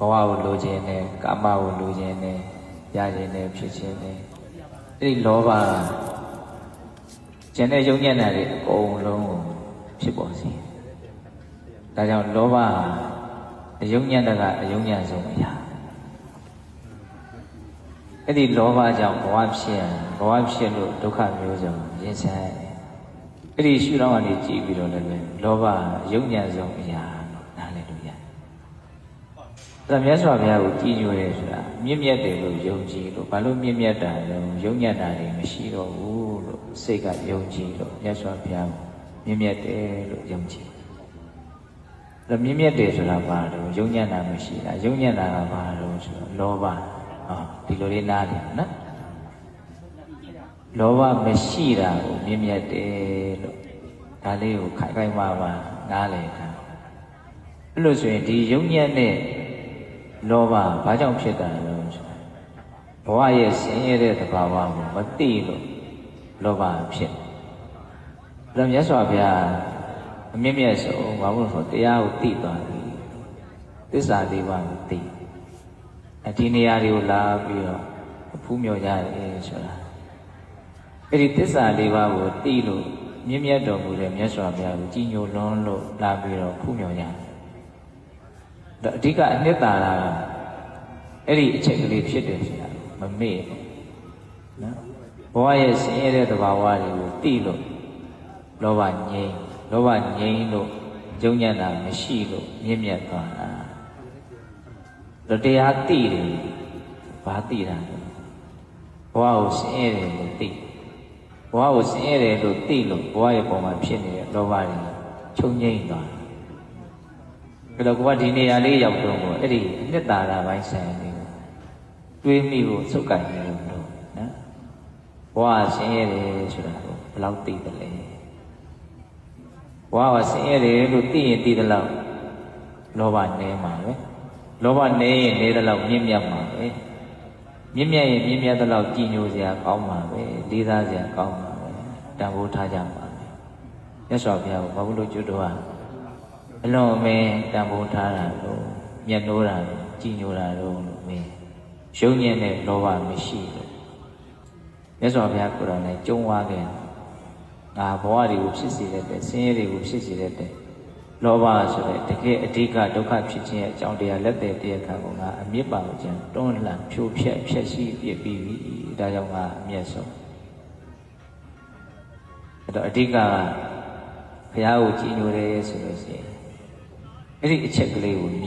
ကိုလိုချင်တယ်ကာမကိုလိုချင်တယ်ရခြင်းနဲ့ဖြစ်ခြင်းနဲ့အဲ့ဒီလောဘကျန်တဲ့ယုံညံ့တာတွေအကုန်လုံးကိုဖြစ်ပေါ်စေဒါကြောင့်လောဘအယုံညံ့တာကအယုံညံ့ဆုံးအရာအဲ့ဒီလောဘကြောင့်ဘဝဖြစ်လို့ဒုက္ခမျိုးစုံရင်ဆိုင်ရတယ်အဲ့ဒီရှုထောင့်ကနေကြည့်ပြီးတော့လည်းလောဘယုံညံ့ဆုံးအရာလို့နားလည်လို့ရတယ်ဒါမြတ်စွာဘုရားကိုကြည်ညိုရဲဆိုတာမြင့်မြတ်တယ်လို့ယုံကြည်လို့ဘာလို့မြင့်မြတ်တာလဲယုံညံ့တာတွေမရှိတော့ဘူးလို့စိတ်ကယုံကြည်လို့မြတ်စွာဘုရားကိုမြင့်မြတ်တယ်လို့ယုံကြည်ဒါမြင့်မြတ်တယ်ဆိုတာဘာလို့ယုံညံ့တာမရှိတာယုံညံ့တာကဘာလို့ဆိုတော့လောဘဒီလိုလေးနားတယ်နော်လောဘမရှိတာကိုမြင့်မြတ်တယ်လို့ဒါလေးကိုခိုင်ခိုင်မာမာနားလည်တာအဲ့လိုဆိုရင်ဒီယုံညံ့တဲ့လောဘဘာကြောင့်ဖြစ်တာလဲဆိုဘဝရဲ့ဆင်းရဲတဲ့သဘာဝကိုမသိလို့လောဘဖြစ်ဒါမြတ်စွာဘုရားအမြင့်မြတ်ဆုံးဘာလို့ဆိုတရားကိုသိသွားပြီသစ္စာလေးပါးကိုသိဒီနေရာတွေကိုလာပြီးတော့ဖူးမြော်ကြတယ်ဆိုတာအဲ့ဒီသစ္စာလေးပါးကိုသိလို့မြင့်မြတ်တော်မူတဲ့မြတ်စွာဘုရားကိုကြည်ညိုလွန်းလို့လာပြီးတော့ဖူးမြော်ကြတယ်အဓိကအနှစ်သာရကအဲ့ဒီအချက်ကလေးဖြစ်တယ်ဆိုတာမမေ့နော်ဘဝရဲ့ဆင်းရဲတဲ့သဘာဝတွေကိုသိလို့လောဘငြိမ်းလို့ယုံညံ့တာမရှိလို့မြင့်မြတ်သွားတာတရားသိတယ်ဘာသိတာလဲဘဝကိုဆင်းရဲတယ်လို့သိဘဝကိုဆင်းရဲတယ်လို့သိလို့ဘဝရဲ့ပုံမှာဖြစ်နေတဲ့လောဘတွေချုပ်ငြိမ်းသွားအဲ့တော့ကိုကဒီနေရာလေးရောက်တော့ကိုအဲ့ဒီအနှစ်သာရပိုင်းဆိုင်လေးကိုတွေးမိဖို့စုပ်ကိုင်နေလို့နော်ဘဝဆင်းရဲတယ်ဆိုတာကိုဘယ်လောက်သိတယ်လဲဘဝကဆင်းရဲတယ်လို့သိရင်သိသလောက်လောဘနည်းမှာပဲလောဘနည်းရင်နည်းသလောက်မြင့်မြတ်မှာပဲမြင့်မြတ်ရင်မြင့်မြတ်သလောက်ကြည်ညိုစရာကောင်းမှာပဲလေးစားစရာကောင်းမှာပဲတန်ဖိုးထားကြမှာပဲမြတ်စွာဘုရားကဘာလို့ကျွတ်တော်ကအလွန်အမင်းတန်ဖိုးထားတာလို့မြတ်နိုးတာလို့ကြည်ညိုတာလို့မင်းရုံညံ့တဲ့လောဘမရှိလို့မြတ်စွာဘုရားကိုယ်တော်နဲ့ကြုံဝါခဲ့ငါဘဝတွေကိုဖြစ်စေတဲ့ဆင်းရဲတွေကိုဖြစ်စေတဲ့လောဘဆိုတဲ့တကယ်အဓိကဒုက္ခဖြစ်ခြင်းရဲ့အကြောင်းတရားလက်တဲ့တရားခံကိုငါအမြင့်ပါလို့ခြင်းတွန်းလှန်ဖြိုးဖျက်ဖျက်ဆီးပြစ်ပြီးပြီဒါကြောင့်ငါအမျက်ဆုံးအဲ့တော့အဓိကဘုရားကိုကြည်ညိုတယ်ဆိုလို့ရှိရင်အဲ့ဒီအချက်ကလေးကိုမြင်